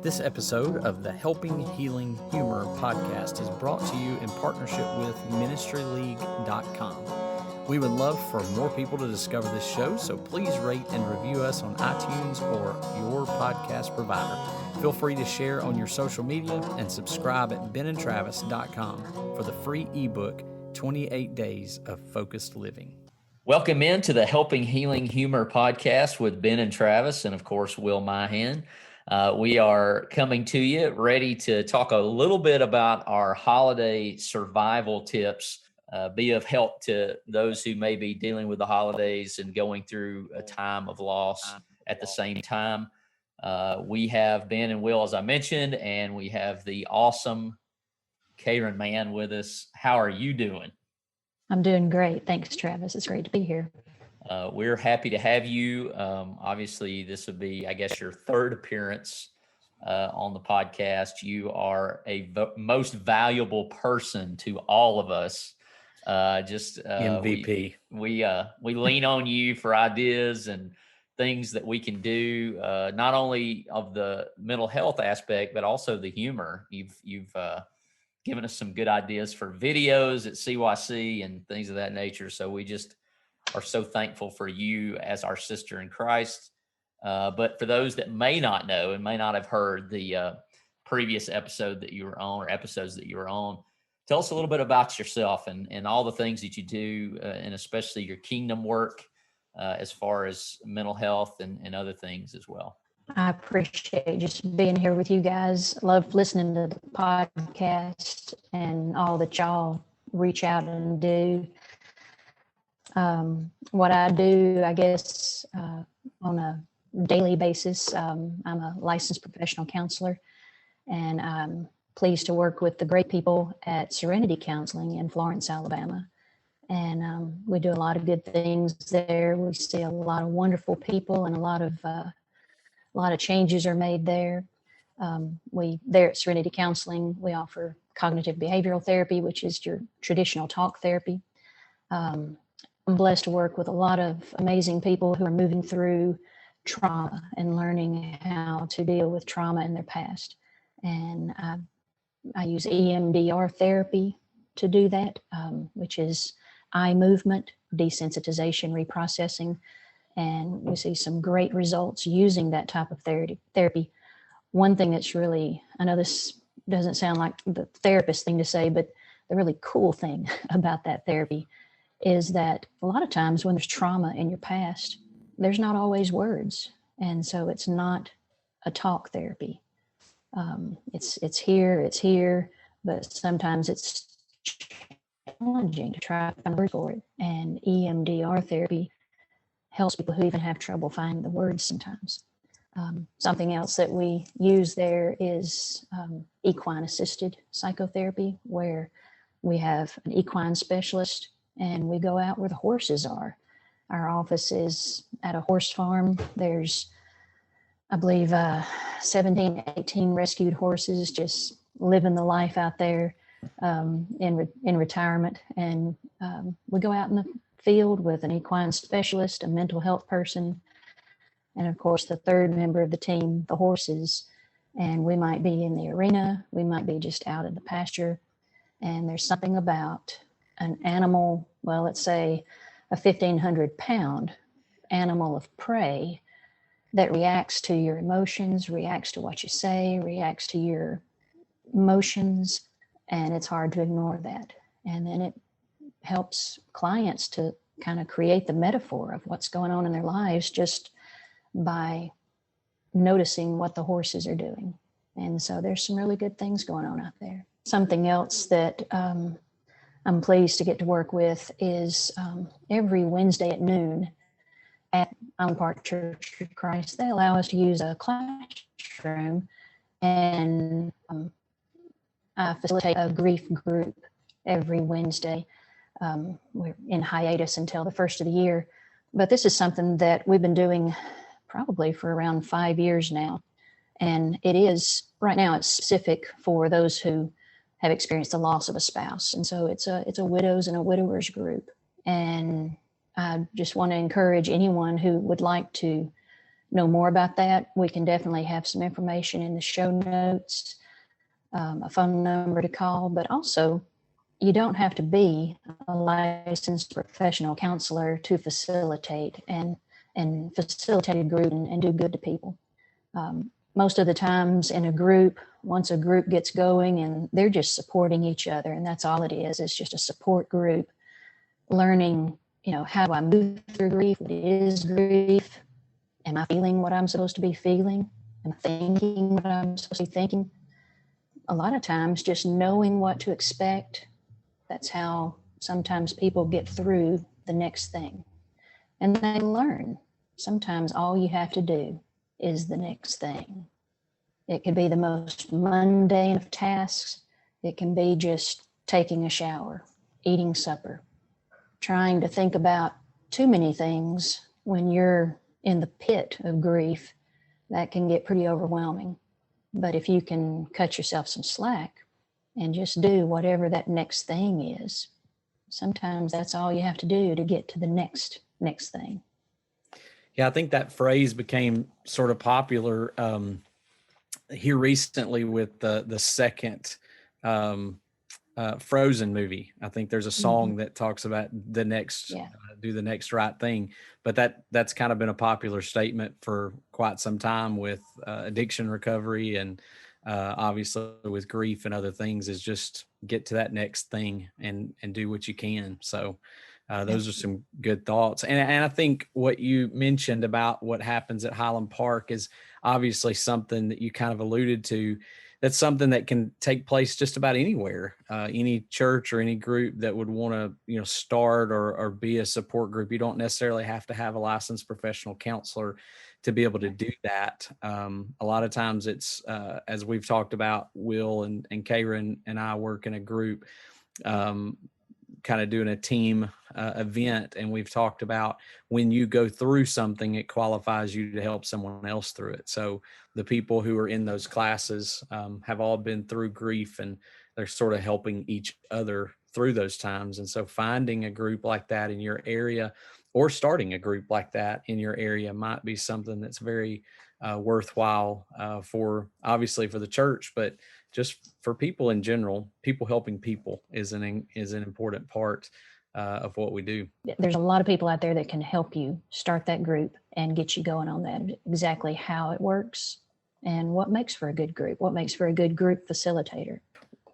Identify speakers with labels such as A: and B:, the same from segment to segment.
A: This episode of the Helping Healing Humor podcast is brought to you in partnership with ministryleague.com. We would love for more people to discover this show, so please rate and review us on iTunes or your podcast provider. Feel free to share on your social media and subscribe at benandtravis.com for the free ebook, 28 Days of Focused Living.
B: Welcome into the Helping Healing Humor podcast with Ben and Travis, and of course, Will Myhan. We are coming to you ready to talk a little bit about our holiday survival tips, be of help to those who may be dealing with the holidays and going through a time of loss at the same time. We have Ben and Will, as I mentioned, and we have the awesome Cayron Mann with us. How are you doing?
C: I'm doing great. Thanks, Travis. It's great to be here.
B: We're happy to have you. Obviously, this would be, I guess, your third appearance on the podcast. You are a most valuable person to all of us.
A: MVP.
B: We lean on you for ideas and things that we can do, not only of the mental health aspect, but also the humor. You've given us some good ideas for videos at CYC and things of that nature. So we just are so thankful for you as our sister in Christ. But for those that may not know and may not have heard the previous episode that you were on or episodes that you were on, tell us a little bit about yourself and all the things that you do, and especially your kingdom work as far as mental health and other things as well.
C: I appreciate just being here with you guys. Love listening to the podcast and all that y'all reach out and do. What I do, I guess, on a daily basis, I'm a licensed professional counselor, and I'm pleased to work with the great people at Serenity Counseling in Florence, Alabama. And we do a lot of good things there. We see a lot of wonderful people, and a lot of changes are made there. There at Serenity Counseling, we offer cognitive behavioral therapy, which is your traditional talk therapy. I'm blessed to work with a lot of amazing people who are moving through trauma and learning how to deal with trauma in their past. And I use EMDR therapy to do that, which is eye movement, desensitization, reprocessing. And we see some great results using that type of therapy. One thing that's really, I know this doesn't sound like the therapist thing to say, but the really cool thing about that therapy is that a lot of times when there's trauma in your past, there's not always words. And so it's not a talk therapy. It's here, but sometimes it's challenging to try to find a word for it. And EMDR therapy helps people who even have trouble finding the words sometimes. Something else that we use there is equine assisted psychotherapy, where we have an equine specialist and we go out where the horses are. Our office is at a horse farm. There's, I believe, 17, 18 rescued horses just living the life out there in retirement. And we go out in the field with an equine specialist, a mental health person, and of course the third member of the team, the horses. And we might be in the arena, we might be just out in the pasture, and there's something about an animal, well, let's say a 1,500-pound animal of prey that reacts to your emotions, reacts to what you say, reacts to your emotions, and it's hard to ignore that. And then it helps clients to kind of create the metaphor of what's going on in their lives just by noticing what the horses are doing. And so there's some really good things going on out there. Something else that I'm pleased to get to work with is every Wednesday at noon at Island Park Church of Christ, they allow us to use a classroom, and I facilitate a grief group every Wednesday. We're in hiatus until the first of the year, but this is something that we've been doing probably for around 5 years now. And it is, right now, it's specific for those who have experienced the loss of a spouse. And so it's a widows and a widowers group. And I just want to encourage anyone who would like to know more about that, we can definitely have some information in the show notes, a phone number to call, but also you don't have to be a licensed professional counselor to facilitate and facilitate a group and do good to people. Most of the times in a group, once a group gets going and they're just supporting each other, and that's all it is. It's just a support group, learning, how do I move through grief? What is grief? Am I feeling what I'm supposed to be feeling? Am I thinking what I'm supposed to be thinking? A lot of times just knowing what to expect, that's how sometimes people get through the next thing. And they learn. Sometimes all you have to do is the next thing. It could be the most mundane of tasks. It can be just taking a shower, eating supper, trying to think about too many things when you're in the pit of grief. That can get pretty overwhelming. But if you can cut yourself some slack and just do whatever that next thing is, sometimes that's all you have to do to get to the next thing.
A: Yeah, I think that phrase became sort of popular here recently with the second Frozen movie. I think there's a song that talks about the next, do the next right thing. But that's kind of been a popular statement for quite some time with addiction recovery and obviously with grief and other things, is just get to that next thing and do what you can. So those are some good thoughts. And I think what you mentioned about what happens at Highland Park is obviously something that you kind of alluded to. That's something that can take place just about anywhere, any church or any group that would want to, start or be a support group. You don't necessarily have to have a licensed professional counselor to be able to do that. A lot of times it's, as we've talked about, Will and Cayron and I work in a group, kind of doing a team event. And we've talked about when you go through something, it qualifies you to help someone else through it. So the people who are in those classes have all been through grief, and they're sort of helping each other through those times. And so finding a group like that in your area, or starting a group like that in your area, might be something that's very worthwhile for, obviously, for the church, but just for people in general. People helping people is an important part of what we do.
C: There's a lot of people out there that can help you start that group and get you going on that, exactly how it works and what makes for a good group, what makes for a good group facilitator.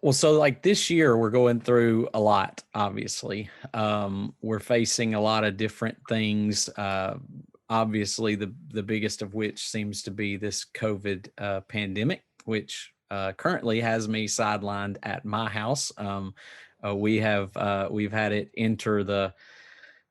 A: Well, so like this year, we're going through a lot, obviously. We're facing a lot of different things. Obviously, the biggest of which seems to be this COVID pandemic, which currently has me sidelined at my house. We've had it enter the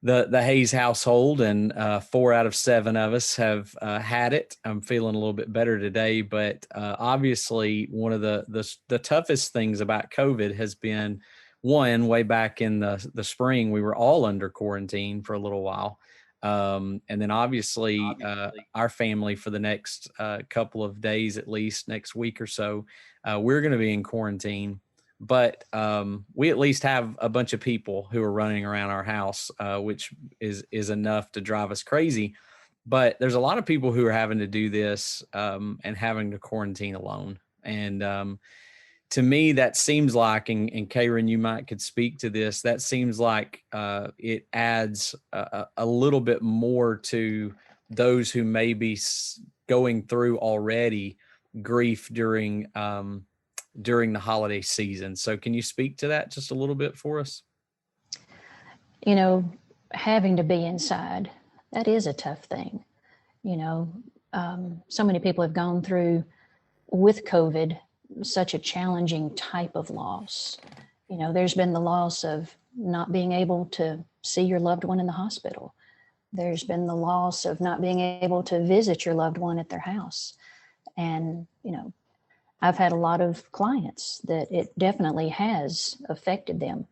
A: Hayes household, and 4 out of 7 of us have had it. I'm feeling a little bit better today, but obviously one of the toughest things about COVID has been, one, way back in the spring, we were all under quarantine for a little while. And then obviously our family for the next couple of days, at least next week or so, we're going to be in quarantine. But we at least have a bunch of people who are running around our house, which is enough to drive us crazy. But there's a lot of people who are having to do this and having to quarantine alone. And to me, that seems like, and Cayron, you could speak to this, that seems like it adds a little bit more to those who may be going through already grief during the holiday season. So can you speak to that just a little bit for us?
C: Having to be inside, that is a tough thing. So many people have gone through with COVID such a challenging type of loss. There's been the loss of not being able to see your loved one in the hospital. There's been the loss of not being able to visit your loved one at their house. And, I've had a lot of clients that it definitely has affected them.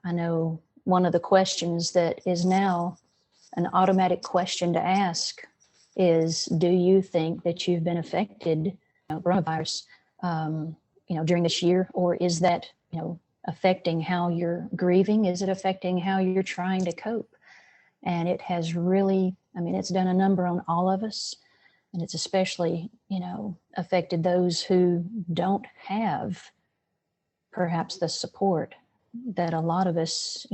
C: I know one of the questions that is now an automatic question to ask is, do you think that you've been affected coronavirus during this year, or is that affecting how you're grieving? Is it affecting how you're trying to cope? And it has really, it's done a number on all of us. And it's especially, affected those who don't have perhaps the support that a lot of us,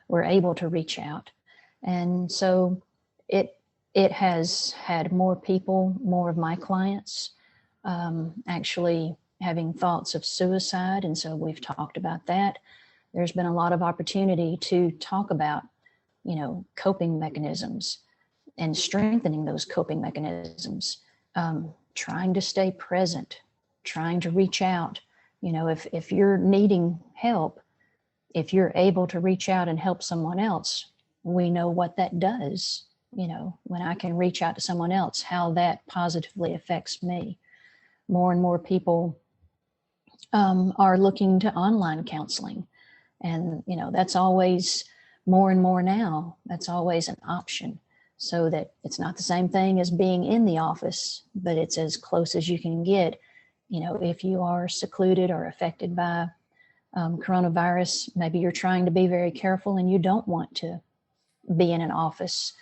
C: were able to reach out. And so it has had more people, more of my clients, actually having thoughts of suicide. And so we've talked about that. There's been a lot of opportunity to talk about, coping mechanisms and strengthening those coping mechanisms, trying to stay present, trying to reach out. If you're needing help, if you're able to reach out and help someone else, we know what that does. When I can reach out to someone else, how that positively affects me. More and more people are looking to online counseling. And, that's always more and more now. That's always an option, so that it's not the same thing as being in the office, but it's as close as you can get. If you are secluded or affected by coronavirus, maybe you're trying to be very careful and you don't want to be in an office.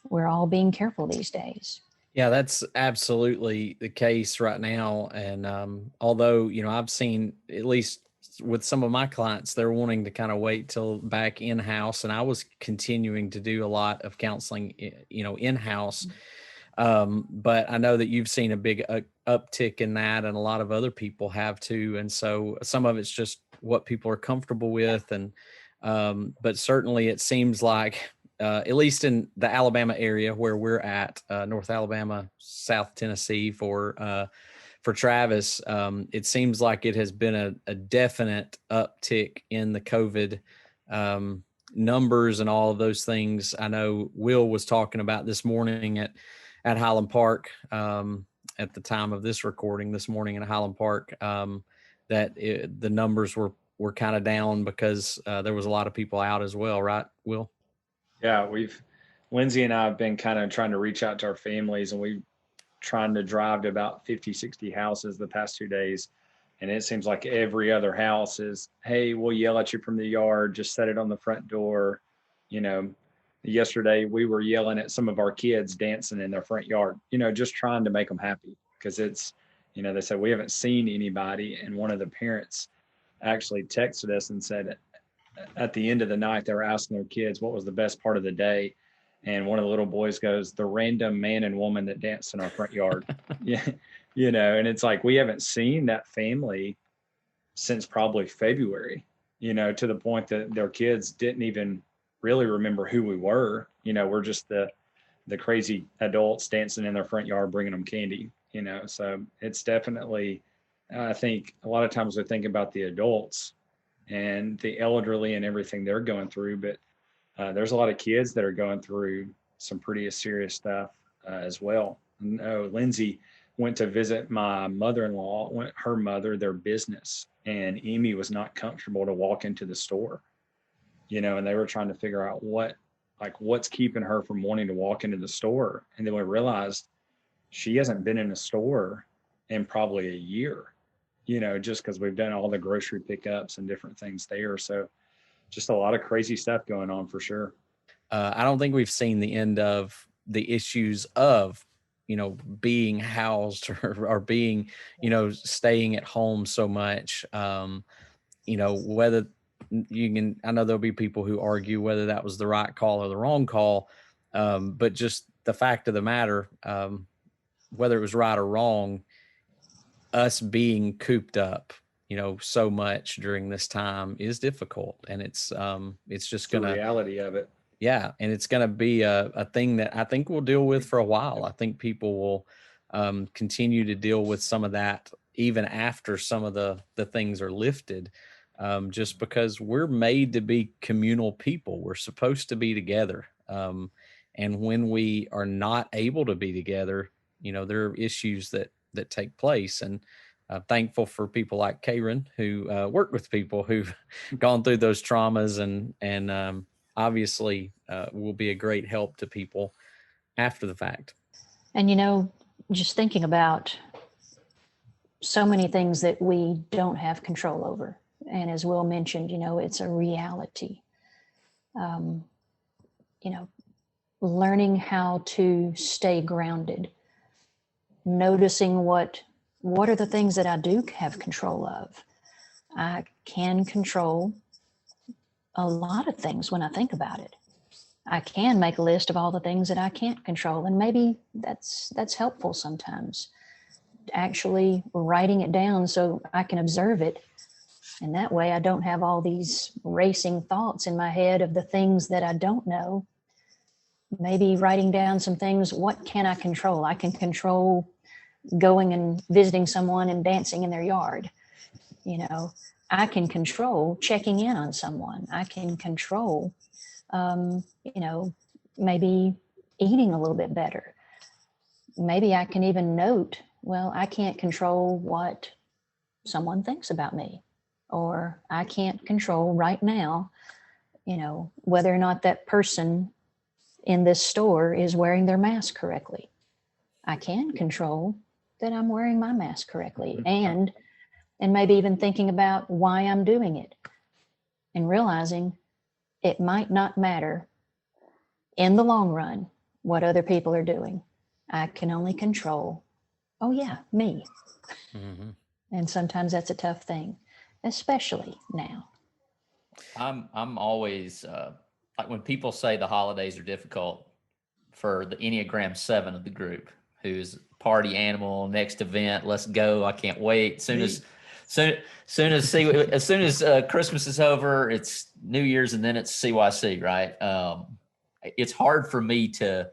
C: We're all being careful these days.
A: Yeah, that's absolutely the case right now. And although, I've seen, at least with some of my clients, they're wanting to kind of wait till back in-house. And I was continuing to do a lot of counseling, in-house. But I know that you've seen a big uptick in that, and a lot of other people have too. And so some of it's just what people are comfortable with. And but certainly it seems like, at least in the Alabama area where we're at, North Alabama, South Tennessee for Travis, it seems like it has been a definite uptick in the COVID numbers and all of those things. I know Will was talking about this morning at Highland Park, at the time of this recording this morning in Highland Park, that the numbers were kind of down because there was a lot of people out as well, right, Will?
D: Yeah, Lindsay and I have been kind of trying to reach out to our families, and we've trying to drive to about 50, 60 houses the past 2 days. And it seems like every other house is, hey, we'll yell at you from the yard, just set it on the front door. Yesterday we were yelling at some of our kids dancing in their front yard, just trying to make them happy, because it's, they said, we haven't seen anybody. And one of the parents actually texted us and said, at the end of the night, they were asking their kids what was the best part of the day. And one of the little boys goes, the random man and woman that danced in our front yard. Yeah. And it's like, we haven't seen that family since probably February, to the point that their kids didn't even really remember who we were. We're just the crazy adults dancing in their front yard, bringing them candy, so it's definitely, I think a lot of times we think about the adults and the elderly and everything they're going through, but there's a lot of kids that are going through some pretty serious stuff as well. Lindsay went to visit my mother-in-law, her mother, their business, and Amy was not comfortable to walk into the store, and they were trying to figure out what's keeping her from wanting to walk into the store. And then we realized she hasn't been in a store in probably a year, just because we've done all the grocery pickups and different things there. So just a lot of crazy stuff going on for sure.
A: I don't think we've seen the end of the issues of, being housed or being, staying at home so much. Whether I know there'll be people who argue whether that was the right call or the wrong call. But just the fact of the matter, whether it was right or wrong, us being cooped up, so much during this time is difficult, and it's just
D: the reality of it.
A: Yeah. And it's going to be a thing that I think we'll deal with for a while. I think people will continue to deal with some of that even after some of the things are lifted, just because we're made to be communal people. We're supposed to be together. And when we are not able to be together, there are issues that take place. And thankful for people like Cayron who work with people who've gone through those traumas and obviously will be a great help to people after the fact.
C: And, just thinking about so many things that we don't have control over. And as Will mentioned, it's a reality. Learning how to stay grounded noticing what are the things that I do have control of. I can control a lot of things when I think about it. I can make a list of all the things that I can't control, and maybe that's helpful sometimes. Actually writing it down so I can observe it, and that way I don't have all these racing thoughts in my head of the things that I don't know. Maybe writing down some things. What can I control? I can control going and visiting someone and dancing in their yard. You know, I can control checking in on someone. I can control, maybe eating a little bit better. Maybe I can even note, well, I can't control what someone thinks about me, or I can't control right now, whether or not that person in this store is wearing their mask correctly. I can control that I'm wearing my mask correctly, and maybe even thinking about why I'm doing it, and realizing it might not matter in the long run what other people are doing. I can only control, me.
A: Mm-hmm.
C: And sometimes that's a tough thing, especially now.
B: I'm always like when people say the holidays are difficult for the Enneagram 7 of the group, who's party animal, next event, let's go, I can't wait. As soon as Christmas is over, it's New Year's, and then it's CYC, right? It's hard for me to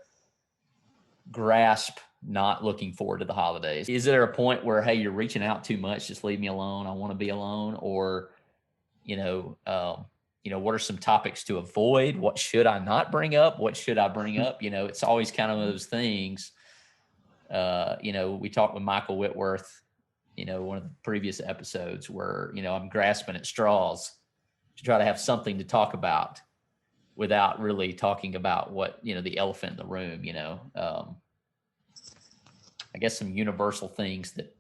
B: grasp not looking forward to the holidays. Is there a point where, hey, you're reaching out too much, just leave me alone, I want to be alone? Or what are some topics to avoid? What should I not bring up? What should I bring up? It's always kind of those things. We talked with Michael Whitworth, one of the previous episodes where, I'm grasping at straws to try to have something to talk about without really talking about what, the elephant in the room, I guess some universal things that,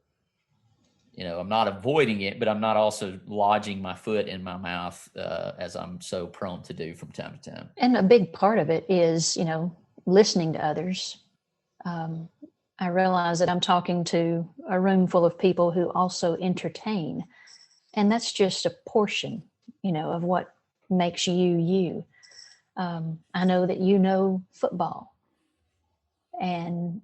B: I'm not avoiding it, but I'm not also lodging my foot in my mouth as I'm so prone to do from time to time.
C: And a big part of it is, listening to others. I realize that I'm talking to a room full of people who also entertain. And that's just a portion, of what makes you, you. I know that football. And,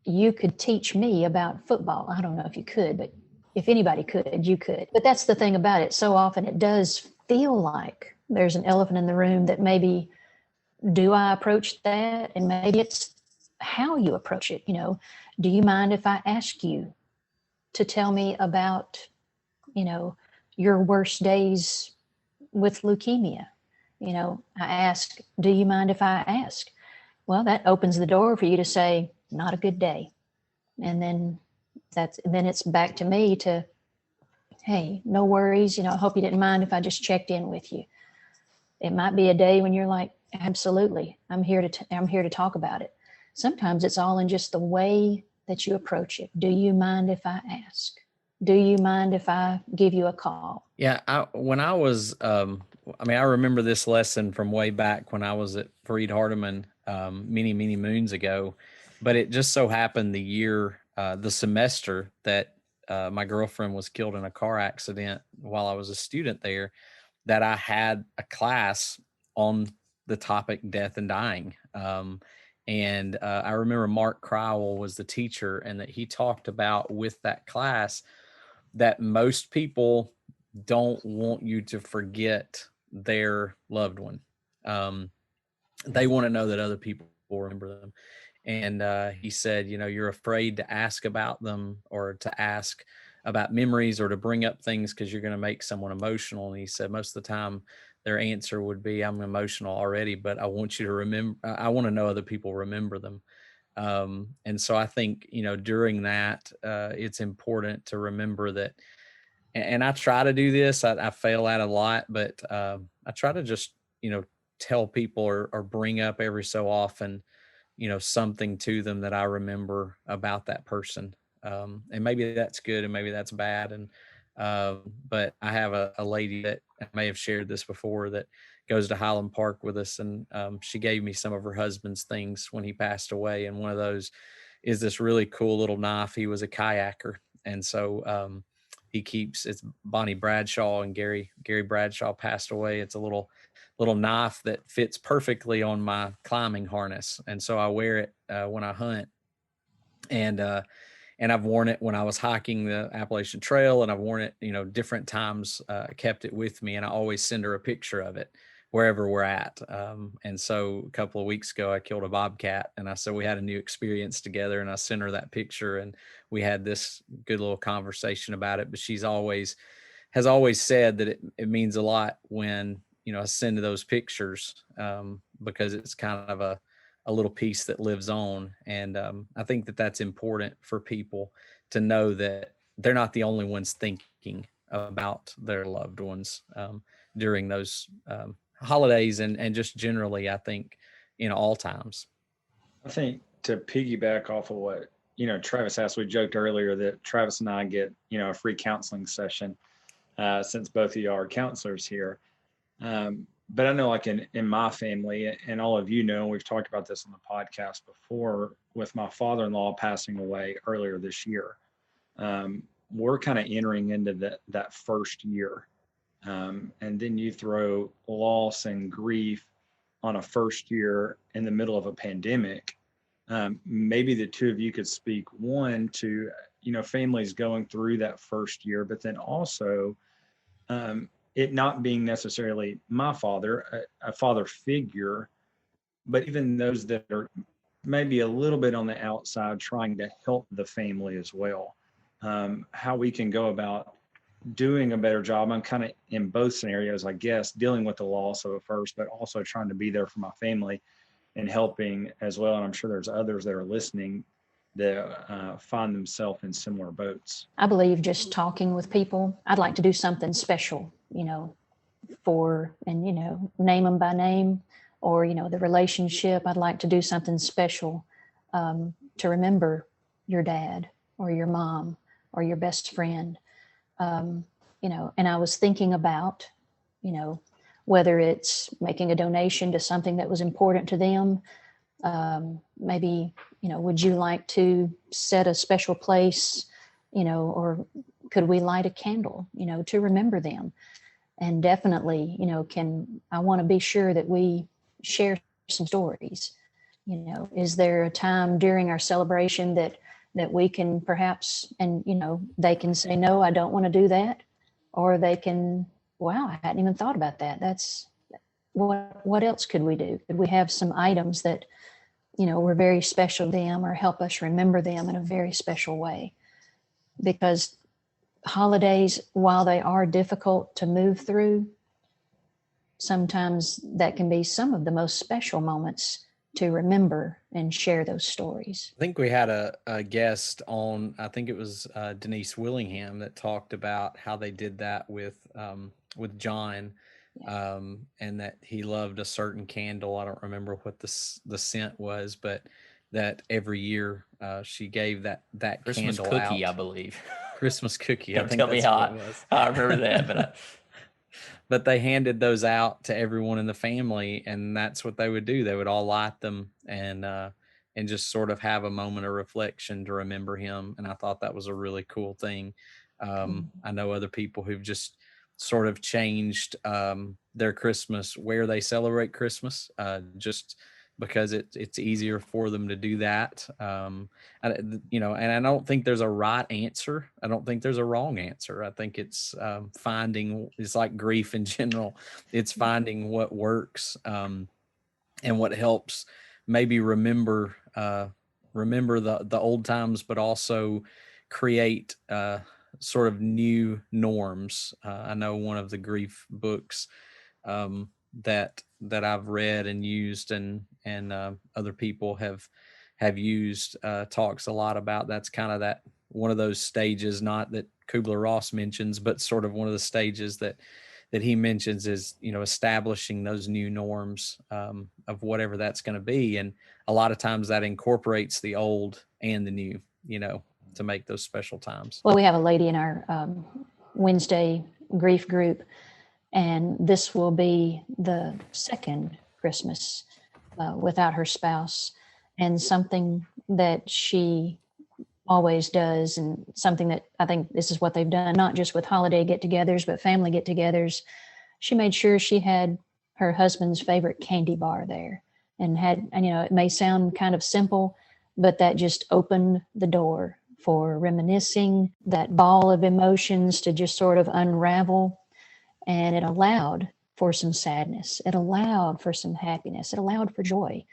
C: you could teach me about football. I don't know if you could, but if anybody could, you could. But that's the thing about it. So often it does feel like there's an elephant in the room that maybe, do I approach that? And maybe it's how you approach it. Do you mind if I ask you to tell me about, your worst days with leukemia? I ask, do you mind if I ask? Well, that opens the door for you to say, not a good day. And then it's back to me to, hey, no worries. I hope you didn't mind if I just checked in with you. It might be a day when you're like, absolutely, I'm here to talk about it. Sometimes it's all in just the way that you approach it. Do you mind if I ask? Do you mind if I give you a call?
A: Yeah. When I was, I remember this lesson from way back when I was at Freed Hardeman many, many moons ago, but it just so happened the semester that my girlfriend was killed in a car accident while I was a student there, that I had a class on the topic death and dying. And I remember Mark Crowell was the teacher, and that he talked about with that class that most people don't want you to forget their loved one. They want to know that other people will remember them. And he said, you're afraid to ask about them, or to ask about memories, or to bring up things because you're going to make someone emotional. And he said most of the time their answer would be, I'm emotional already, but I want you to remember, I want to know other people remember them. And so I think, during that, it's important to remember that. And I try to do this. I fail at it a lot, but I try to just, tell people or bring up every so often, something to them that I remember about that person. And maybe that's good and maybe that's bad. And, but I have a lady that I may have shared this before that goes to Highland Park with us. And she gave me some of her husband's things when he passed away. And one of those is this really cool little knife. He was a kayaker. And so it's Bonnie Bradshaw, and Gary Bradshaw passed away. It's a little knife that fits perfectly on my climbing harness. And so I wear it when I hunt. And I've worn it when I was hiking the Appalachian Trail, and I've worn it, different times, kept it with me, and I always send her a picture of it wherever we're at. And so a couple of weeks ago, I killed a bobcat, and I said we had a new experience together, and I sent her that picture, and we had this good little conversation about it. But has always said that it means a lot when, I send those pictures, because it's kind of a little piece that lives on. And I think that that's important for people to know that they're not the only ones thinking about their loved ones during those holidays and just generally, I think, all times.
D: I think to piggyback off of what, Travis asked, we joked earlier that Travis and I get, a free counseling session since both of you are counselors here. But I know, like in my family, and all of we've talked about this on the podcast before, with my father-in-law passing away earlier this year, we're kind of entering into that first year. And then you throw loss and grief on a first year in the middle of a pandemic. Maybe the two of you could speak, one, to, families going through that first year, but then also it not being necessarily my father, a father figure, but even those that are maybe a little bit on the outside trying to help the family as well. How we can go about doing a better job. I'm kind of in both scenarios, I guess, dealing with the loss of it first, but also trying to be there for my family and helping as well. And I'm sure there's others that are listening that find themselves in similar boats.
C: I believe just talking with people, I'd like to do something special, name them by name, or, the relationship. I'd like to do something special to remember your dad or your mom or your best friend. And I was thinking about, whether it's making a donation to something that was important to them. Maybe, would you like to set a special place, or could we light a candle, to remember them? And definitely, I want to be sure that we share some stories. Is there a time during our celebration that we can perhaps, and, they can say, no, I don't want to do that. Or they can, wow, I hadn't even thought about that. That's what else could we do? Could we have some items that, were very special to them or help us remember them in a very special way? Because holidays, while they are difficult to move through, sometimes that can be some of the most special moments to remember and share those stories.
A: I think we had a guest on, I think it was Denise Willingham, that talked about how they did that with John, and that he loved a certain candle. I don't remember what the scent was, but that every year she gave that
B: Christmas
A: candle
B: cookie,
A: out.
B: I believe.
A: Christmas cookie.
B: Don't tell me how I remember that, but
A: but they handed those out to everyone in the family, and that's what they would do. They would all light them and just sort of have a moment of reflection to remember him. And I thought that was a really cool thing. I know other people who've just sort of changed their Christmas, where they celebrate Christmas, just because it's easier for them to do that. And I don't think there's a right answer. I don't think there's a wrong answer. I think it's it's like grief in general. It's finding what works and what helps maybe remember the old times, but also create sort of new norms. I know one of the grief books that I've read and used and other people have used talks a lot about, that's kind of that one of those stages, not that Kubler-Ross mentions, but sort of one of the stages that he mentions is, establishing those new norms of whatever that's going to be. And a lot of times that incorporates the old and the new, to make those special times.
C: Well, we have a lady in our Wednesday grief group, and this will be the second Christmas without her spouse. And something that she always does, and something that I think this is what they've done, not just with holiday get-togethers, but family get-togethers. She made sure she had her husband's favorite candy bar there, and it may sound kind of simple, but that just opened the door for reminiscing, that ball of emotions to just sort of unravel. And it allowed for some sadness. It allowed for some happiness. It allowed for joy.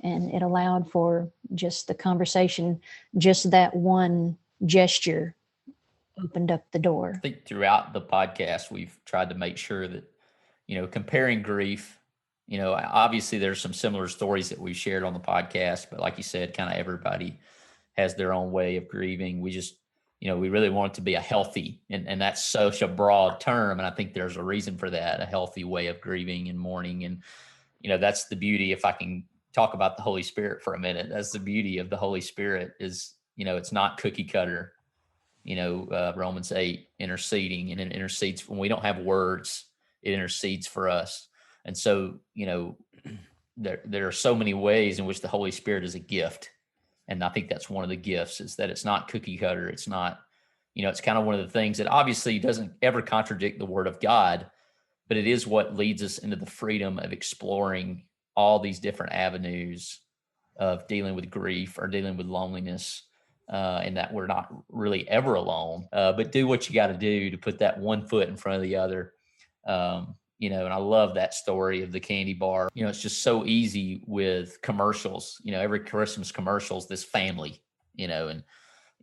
C: And it allowed for just the conversation, just that one gesture opened up the door.
B: I think throughout the podcast, we've tried to make sure that, comparing grief, obviously there's some similar stories that we've shared on the podcast, but like you said, kind of everybody has their own way of grieving. We just, we really want it to be a healthy, and that's such a broad term. And I think there's a reason for that, a healthy way of grieving and mourning. And, that's the beauty, if I can talk about the Holy Spirit for a minute, that's the beauty of the Holy Spirit is, it's not cookie cutter, Romans 8 interceding, and it intercedes when we don't have words, it intercedes for us. And so, there are so many ways in which the Holy Spirit is a gift. And I think that's one of the gifts, is that it's not cookie cutter. It's not, it's kind of one of the things that obviously doesn't ever contradict the Word of God, but it is what leads us into the freedom of exploring all these different avenues of dealing with grief or dealing with loneliness, and that we're not really ever alone, but do what you got to do to put that one foot in front of the other. And I love that story of the candy bar. It's just so easy with commercials, every Christmas commercials, this family, and,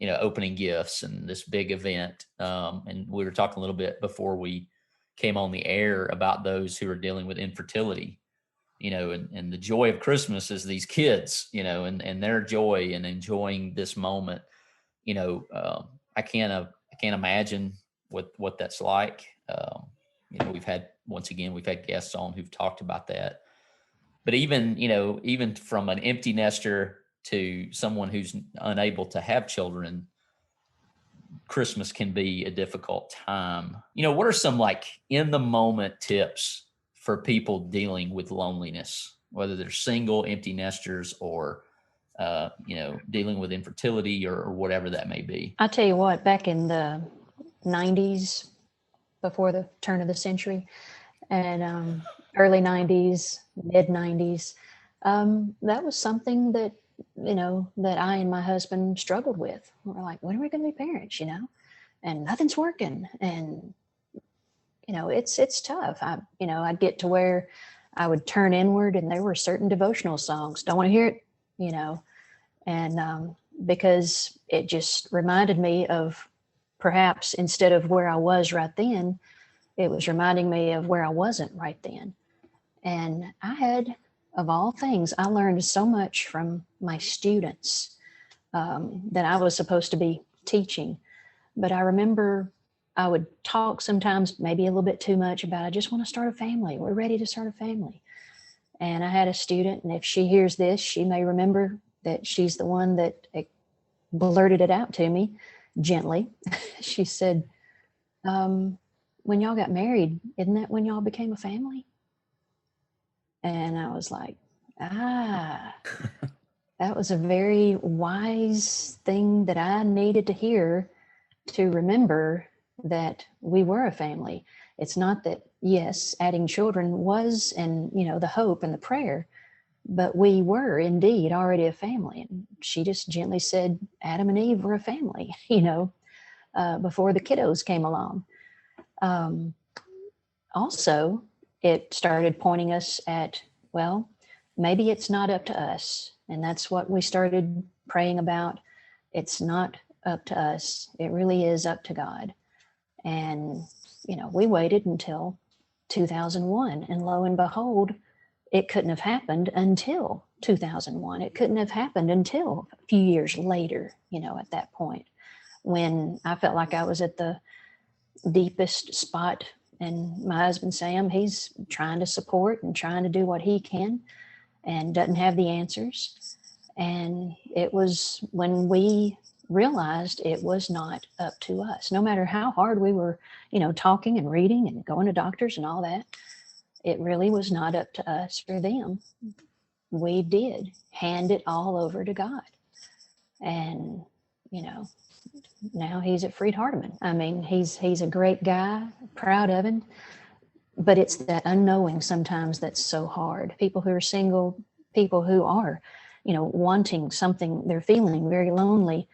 B: opening gifts and this big event. And we were talking a little bit before we came on the air about those who are dealing with infertility, and the joy of Christmas is these kids, and their joy and enjoying this moment. I can't imagine what that's like. We've had guests on who've talked about that, but even from an empty nester to someone who's unable to have children, Christmas can be a difficult time. What are some in the moment tips for people dealing with loneliness, whether they're single, empty nesters, or dealing with infertility or whatever that may be?
C: I tell you what, back in the 90s, before the turn of the century, and early 90s, mid 90s, that was something that, that I and my husband struggled with. We're like, when are we going to be parents, and nothing's working. And, it's tough. I'd get to where I would turn inward, and there were certain devotional songs. Don't want to hear it, and because it just reminded me of, perhaps instead of where I was right then, it was reminding me of where I wasn't right then. And I had, of all things, I learned so much from my students that I was supposed to be teaching. But I remember I would talk sometimes maybe a little bit too much about, I just want to start a family. We're ready to start a family. And I had a student, and if she hears this, she may remember that she's the one that blurted it out to me gently. She said, when y'all got married, isn't that when y'all became a family? And I was like, that was a very wise thing that I needed to hear, to remember that we were a family. It's not that, yes, adding children was, and, the hope and the prayer, but we were indeed already a family. And she just gently said, Adam and Eve were a family, before the kiddos came along. Also, it started pointing us at, well, maybe it's not up to us. And that's what we started praying about. It's not up to us. It really is up to God. And, we waited until 2001, and lo and behold, it couldn't have happened until 2001. It couldn't have happened until a few years later, at that point, when I felt like I was at the deepest spot. And my husband, Sam, he's trying to support and trying to do what he can and doesn't have the answers. And it was when we realized it was not up to us. No matter how hard we were, talking and reading and going to doctors and all that, it really was not up to us or them. we did hand it all over to God. And, now he's at Freed Hardeman. I mean, he's a great guy, proud of him, but it's that unknowing sometimes that's so hard. People who are single, people who are, wanting something, they're feeling very lonely.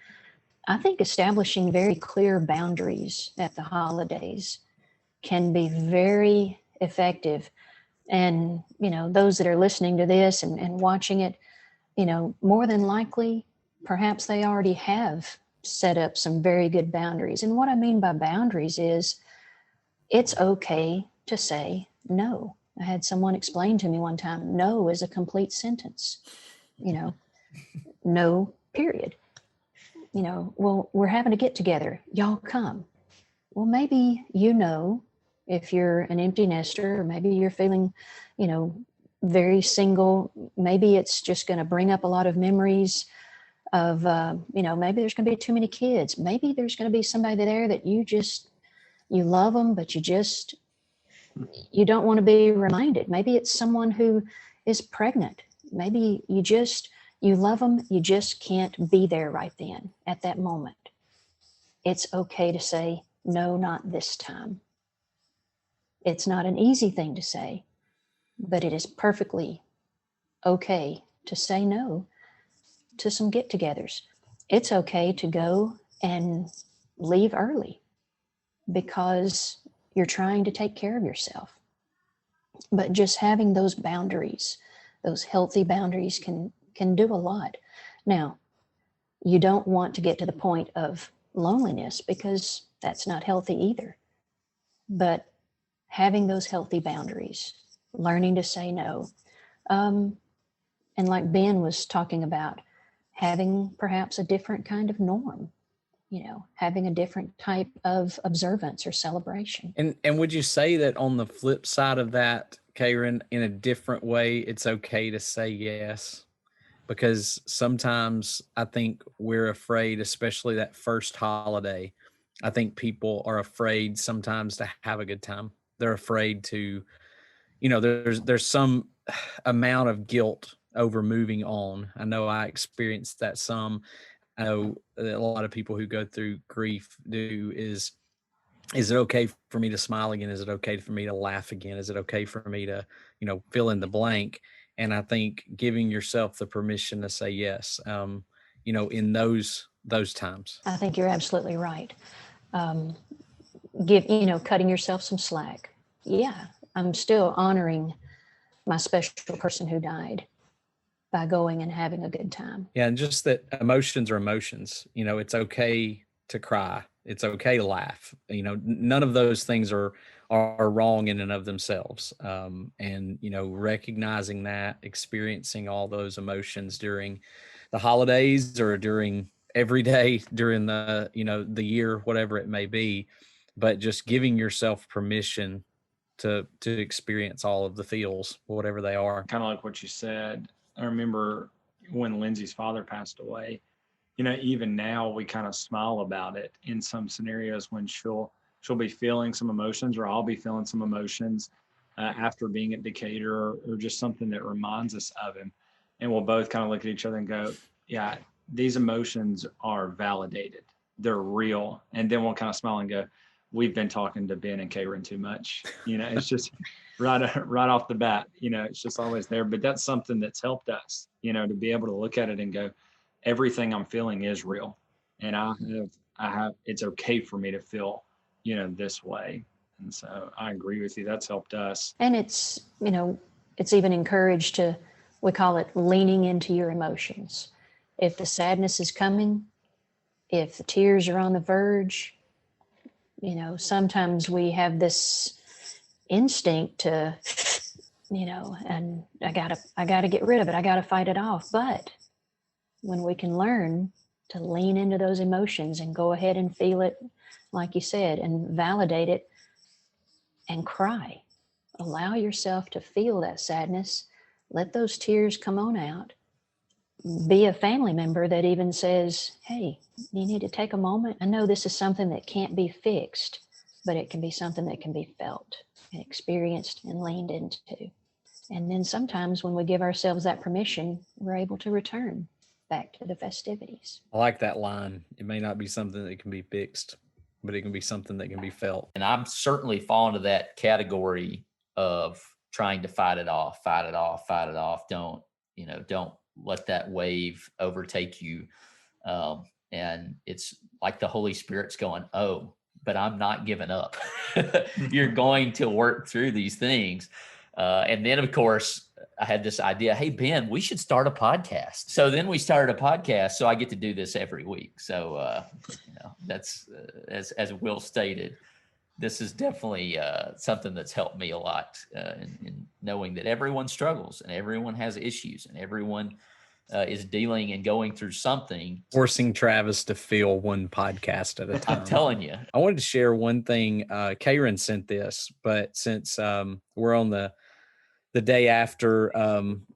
C: I think establishing very clear boundaries at the holidays can be very effective. And, those that are listening to this and watching it, more than likely, perhaps they already have set up some very good boundaries. And what I mean by boundaries is it's okay to say no. I had someone explain to me one time, no is a complete sentence, no, period. Well, we're having a get together. Y'all come. Well, maybe, if you're an empty nester, or maybe you're feeling, very single, maybe it's just going to bring up a lot of memories of, maybe there's going to be too many kids. Maybe there's going to be somebody there that you love them, but you don't want to be reminded. Maybe it's someone who is pregnant. Maybe you love them, you just can't be there right then at that moment. It's okay to say, no, not this time. It's not an easy thing to say, but it is perfectly okay to say no to some get-togethers. It's okay to go and leave early because you're trying to take care of yourself. But just having those boundaries, those healthy boundaries can do a lot. Now, you don't want to get to the point of loneliness because that's not healthy either. But having those healthy boundaries, learning to say no. And like Ben was talking about, having perhaps a different kind of norm, having a different type of observance or celebration.
A: And would you say that on the flip side of that, Cayron, in a different way, it's okay to say yes? Because sometimes I think we're afraid, especially that first holiday. I think people are afraid sometimes to have a good time. They're afraid to, there's some amount of guilt over moving on. I know I experienced that some. I know a lot of people who go through grief do is it okay for me to smile again? Is it okay for me to laugh again? Is it okay for me to, fill in the blank? And I think giving yourself the permission to say yes, in those times.
C: I think you're absolutely right. Cutting yourself some slack. Yeah, I'm still honoring my special person who died by going and having a good time.
A: Yeah, and just that emotions are emotions. It's okay to cry. It's okay to laugh. None of those things are wrong in and of themselves. And recognizing that, experiencing all those emotions during the holidays or during every day during the the year, whatever it may be, but just giving yourself permission to experience all of the feels, whatever they are.
D: Kind of like what you said. I remember when Lindsay's father passed away, even now we kind of smile about it in some scenarios when she'll be feeling some emotions, or I'll be feeling some emotions after being at Decatur, or just something that reminds us of him. And we'll both kind of look at each other and go, yeah, these emotions are validated. They're real. And then we'll kind of smile and go, we've been talking to Ben and Cayron too much. It's just right off the bat, it's just always there. But that's something that's helped us, to be able to look at it and go, everything I'm feeling is real. And I have, it's okay for me to feel, this way. And so I agree with you. That's helped us.
C: And it's even encouraged to, we call it leaning into your emotions. If the sadness is coming, if the tears are on the verge, sometimes we have this instinct to, and I gotta get rid of it. I gotta fight it off. But when we can learn to lean into those emotions and go ahead and feel it, like you said, and validate it and cry, allow yourself to feel that sadness, let those tears come on out. Be a family member that even says, hey, you need to take a moment. I know this is something that can't be fixed, but it can be something that can be felt and experienced and leaned into. And then sometimes when we give ourselves that permission, we're able to return back to the festivities.
A: I like that line. It may not be something that can be fixed, but it can be something that can be felt.
B: And I'm certainly falling to that category of trying to fight it off, fight it off, fight it off. Don't let that wave overtake you. And it's like the Holy Spirit's going, oh, but I'm not giving up. You're going to work through these things. And then, of course, I had this idea, hey, Ben, we should start a podcast. So then we started a podcast. So I get to do this every week. So, that's as Will stated, this is definitely something that's helped me a lot in knowing that everyone struggles and everyone has issues and everyone is dealing and going through something.
A: Forcing Travis to fill one podcast at a time.
B: I'm telling you.
A: I wanted to share one thing. Cayron sent this, but since we're on the day after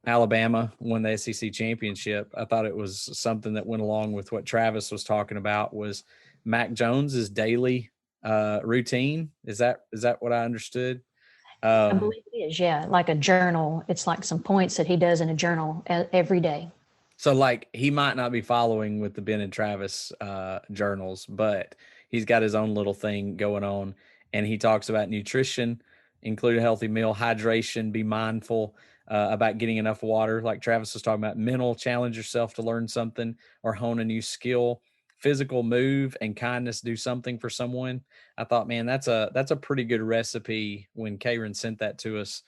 A: Alabama won the SEC championship, I thought it was something that went along with what Travis was talking about was Mac Jones's daily routine. Is that what I understood?
C: I believe it is, yeah, like a journal. It's like some points that he does in a journal every day.
A: So like he might not be following with the Ben and Travis journals, but he's got his own little thing going on. And he talks about nutrition, include a healthy meal, hydration, be mindful about getting enough water. Like Travis was talking about, mental, challenge yourself to learn something or hone a new skill, physical, move, and kindness, do something for someone. I thought, man, that's a pretty good recipe when Cayron sent that to us,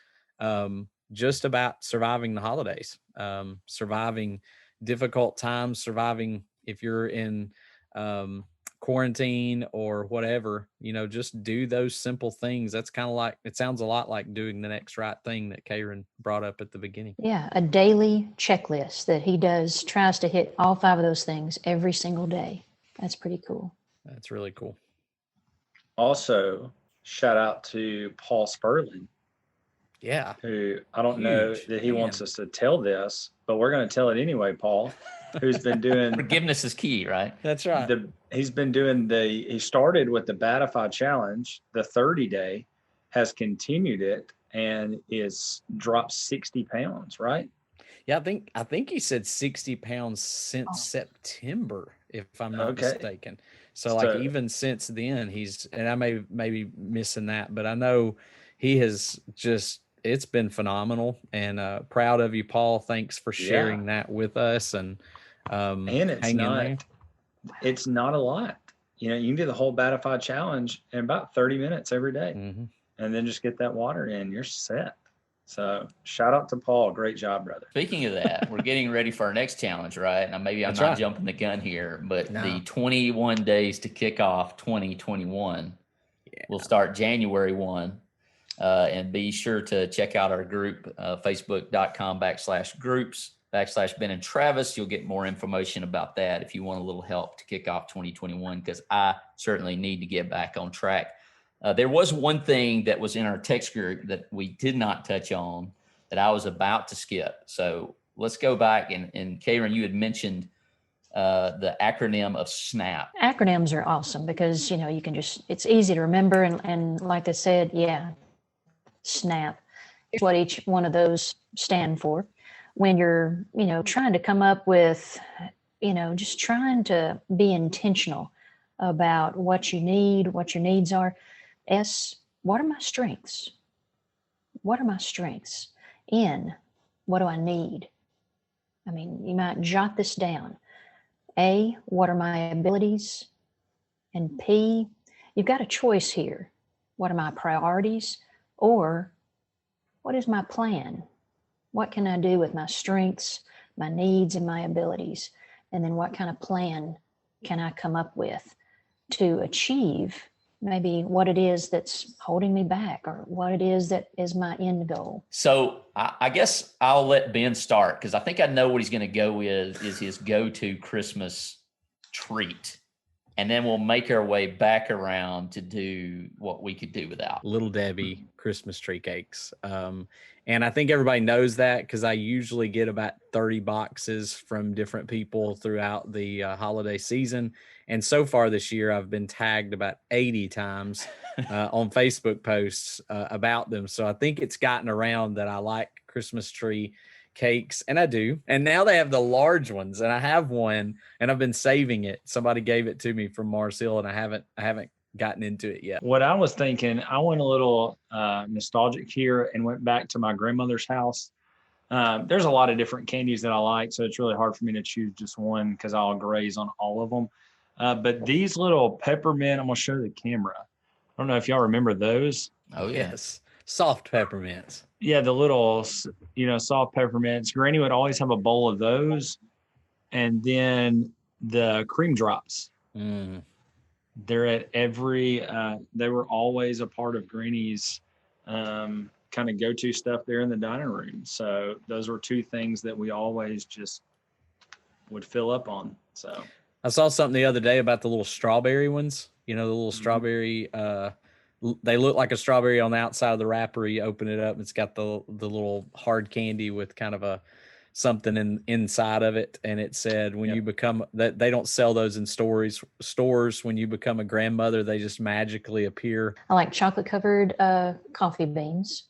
A: just about surviving the holidays, surviving difficult times, surviving if you're in quarantine or whatever, just do those simple things. That's kind of like, it sounds a lot like doing the next right thing that Cayron brought up at the beginning.
C: Yeah, a daily checklist that he tries to hit all 5 of those things every single day. That's pretty cool.
A: That's really cool.
D: Also, shout out to Paul Spurlin.
A: Yeah.
D: Who I don't know that he wants us to tell this, but we're going to tell it anyway, Paul, who's been doing
B: forgiveness is key, right?
A: That's right.
D: He's been doing he started with the Batify challenge, the 30-day, has continued it and is dropped 60 pounds, right?
A: Yeah, I think he said 60 pounds since September, if I'm not mistaken. So like even since then and I may be missing that, but I know he has it's been phenomenal, and proud of you, Paul. Thanks for sharing that with us. And
D: it's not a lot. You can do the whole Batify challenge in about 30 minutes every day, and then just get that water in. You're set. So shout out to Paul. Great job, brother. Speaking
B: of that, we're getting ready for our next challenge, right? Now, maybe I'm not jumping the gun here, but the 21 days to kick off 2021 will start January 1. And be sure to check out our group, facebook.com/groups/Ben and Travis. You'll get more information about that if you want a little help to kick off 2021, because I certainly need to get back on track. There was one thing that was in our text group that we did not touch on that I was about to skip. So let's go back. And Cayron, you had mentioned the acronym of SNAP.
C: Acronyms are awesome because, you can it's easy to remember. And like I said, SNAP. Here's what each one of those stand for. When you're, trying to come up with, just trying to be intentional about what you need, what your needs are. S, what are my strengths? What are my strengths? N, what do I need? I mean, you might jot this down. A, what are my abilities? And P, you've got a choice here. What are my priorities? Or what is my plan? What can I do with my strengths, my needs, and my abilities? And then what kind of plan can I come up with to achieve maybe what it is that's holding me back, or what it is that is my end goal?
B: So I guess I'll let Ben start, because I think I know what he's going to go with is his go-to Christmas treat. And then we'll make our way back around to do what we could do without.
A: Little Debbie Christmas tree cakes. And I think everybody knows that because I usually get about 30 boxes from different people throughout the holiday season. And so far this year, I've been tagged about 80 times on Facebook posts about them. So I think it's gotten around that I like Christmas tree cakes, and I do. And now they have the large ones, and I have one, and I've been saving it. Somebody gave it to me from Mars Hill, and I haven't gotten into it yet.
D: What I was thinking, I went a little nostalgic here and went back to my grandmother's house. There's a lot of different candies that I like, so it's really hard for me to choose just one because I'll graze on all of them. But these little peppermint, I'm going to show the camera. I don't know if y'all remember those.
B: Oh, yeah.
A: Yes, soft peppermints.
D: Yeah, the little, soft peppermints. Granny would always have a bowl of those. And then the cream drops.
A: Mm.
D: They're at every, they were always a part of Granny's kind of go-to stuff there in the dining room. So those were two things that we always just would fill up on. So
A: I saw something the other day about the little strawberry ones, the little strawberry, they look like a strawberry on the outside of the wrapper. You open it up, it's got the little hard candy with kind of something inside of it. And it said, when you become that, they don't sell those in stores. When you become a grandmother, they just magically appear.
C: I like chocolate covered coffee beans.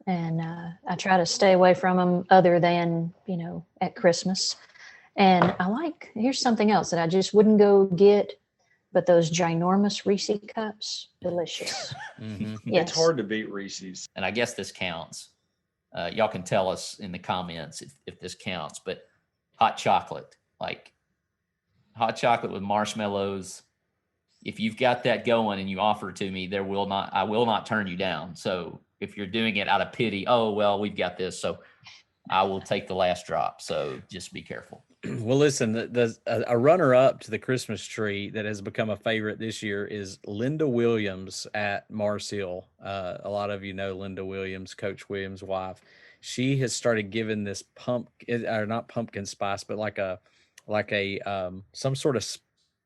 C: And I try to stay away from them other than, at Christmas. And here's something else that I just wouldn't go get, but those ginormous Reese cups, delicious.
A: Mm-hmm.
C: Yes.
D: It's hard to beat Reese's.
B: And I guess this counts. Y'all can tell us in the comments if this counts, but hot chocolate, like hot chocolate with marshmallows. If you've got that going and you offer it to me, I will not turn you down. So if you're doing it out of pity, oh, well, we've got this, so I will take the last drop. So just be careful.
A: Well, listen, a runner-up to the Christmas tree that has become a favorite this year is Linda Williams at Mars Hill. A lot of you know Linda Williams, Coach Williams' wife. She has started giving this not pumpkin spice, but like a some sort of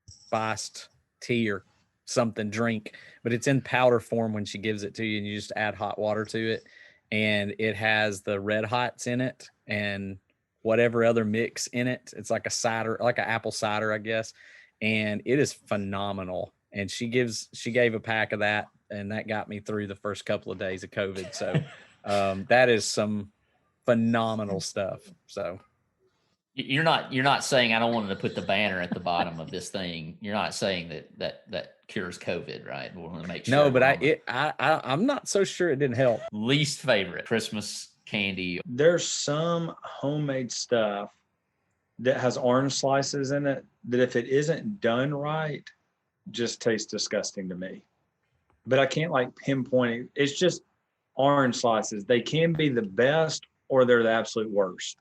A: spiced tea or something drink, but it's in powder form when she gives it to you, and you just add hot water to it, and it has the Red Hots in it and whatever other mix in it. It's like a cider, like an apple cider, I guess. And it is phenomenal. And she gave a pack of that, and that got me through the first couple of days of COVID. So that is some phenomenal stuff. So
B: you're not saying, I don't want to put the banner at the bottom of this thing. You're not saying that cures COVID, right? We want to make sure.
A: No, but I'm not so sure it didn't help.
B: Least favorite Christmas candy.
D: There's some homemade stuff that has orange slices in it that if it isn't done right, just tastes disgusting to me. But I can't pinpoint it. It's just orange slices. They can be the best or they're the absolute worst.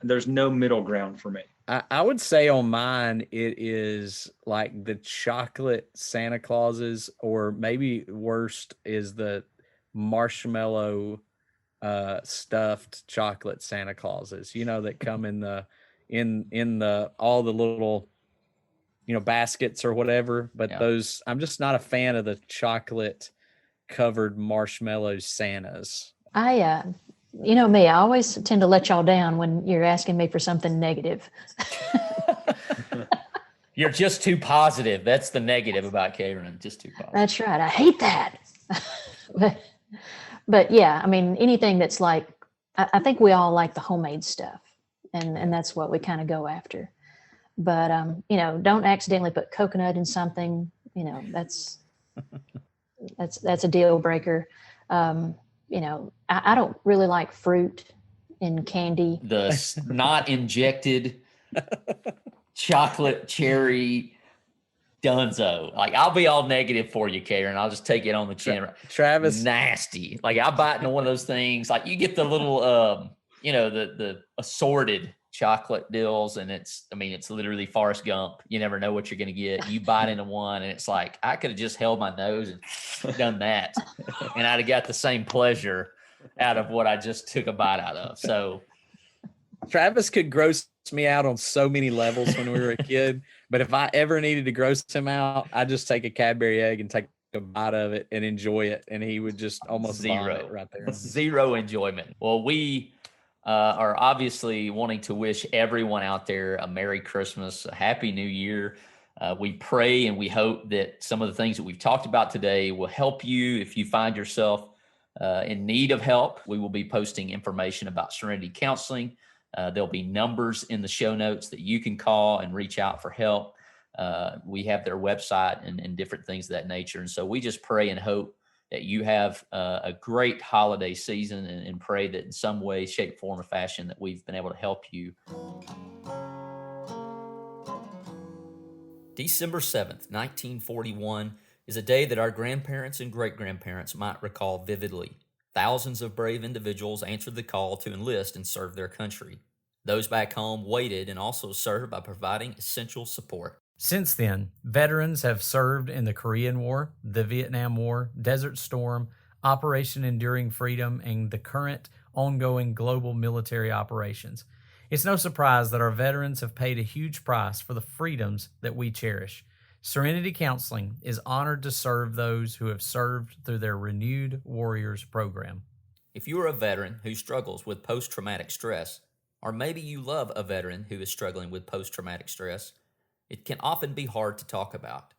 D: There's no middle ground for me.
A: I would say on mine, it is like the chocolate Santa Clauses, or maybe worst is the marshmallow stuffed chocolate Santa Clauses, that come in the all the little baskets or whatever. But those, I'm just not a fan of the chocolate covered marshmallow Santas.
C: Me, I always tend to let y'all down when you're asking me for something negative.
B: You're just too positive. That's the negative about Cayron. Just too positive.
C: That's right. I hate that. But yeah, I mean, anything that's I think we all like the homemade stuff, and that's what we kind of go after. But don't accidentally put coconut in something. That's a deal breaker. I don't really like fruit in candy.
B: The not injected chocolate cherry dunzo. I'll be all negative for you, Cayron. I'll just take it on the chin.
A: Travis,
B: nasty. I bite into one of those things. You get the little, the assorted chocolate deals, and it's literally Forrest Gump. You never know what you're going to get. You bite into one, and it's like, I could have just held my nose and done that, and I'd have got the same pleasure out of what I just took a bite out of. So
A: Travis could gross me out on so many levels when we were a kid, but if I ever needed to gross him out, I'd just take a Cadbury egg and take a bite of it and enjoy it, and he would just almost
B: zero
A: right there.
B: Zero enjoyment. Well, we are obviously wanting to wish everyone out there a Merry Christmas, a Happy New Year. We pray and we hope that some of the things that we've talked about today will help you if you find yourself in need of help, we will be posting information about Serenity Counseling. There'll be numbers in the show notes that you can call and reach out for help. We have their website and different things of that nature. And so we just pray and hope that you have a great holiday season, and pray that in some way, shape, form, or fashion that we've been able to help you. December 7th, 1941 is a day that our grandparents and great-grandparents might recall vividly. Thousands of brave individuals answered the call to enlist and serve their country. Those back home waited and also served by providing essential support.
A: Since then, veterans have served in the Korean War, the Vietnam War, Desert Storm, Operation Enduring Freedom, and the current ongoing global military operations. It's no surprise that our veterans have paid a huge price for the freedoms that we cherish. Serenity Counseling is honored to serve those who have served through their Renewed Warriors program.
B: If you are a veteran who struggles with post-traumatic stress, or maybe you love a veteran who is struggling with post-traumatic stress, it can often be hard to talk about.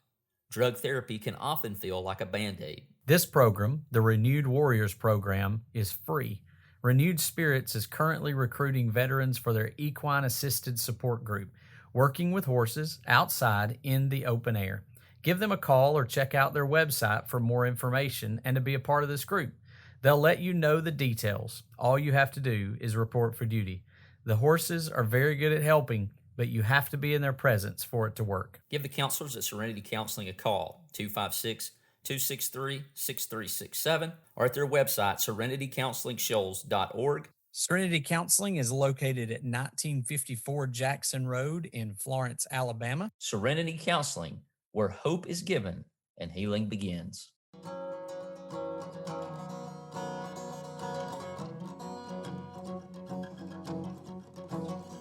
B: Drug therapy can often feel like a Band-Aid.
A: This program, the Renewed Warriors program, is free. Renewed Spirits is currently recruiting veterans for their Equine Assisted Support Group, working with horses outside in the open air. Give them a call or check out their website for more information and to be a part of this group. They'll let you know the details. All you have to do is report for duty. The horses are very good at helping, but you have to be in their presence for it to work.
B: Give the counselors at Serenity Counseling a call, 256-263-6367, or at their website, serenitycounselingshoals.org.
A: Serenity Counseling is located at 1954 Jackson Road in Florence, Alabama.
B: Serenity Counseling, where hope is given and healing begins.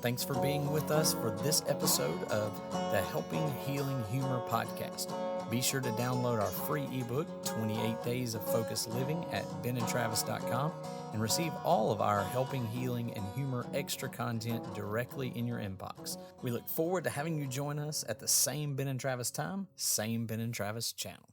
A: Thanks for being with us for this episode of the Helping Healing Humor podcast. Be sure to download our free ebook, 28 Days of Focused Living, at benandtravis.com and receive all of our Helping Healing and Humor extra content directly in your inbox. We look forward to having you join us at the same Ben and Travis time, same Ben and Travis channel.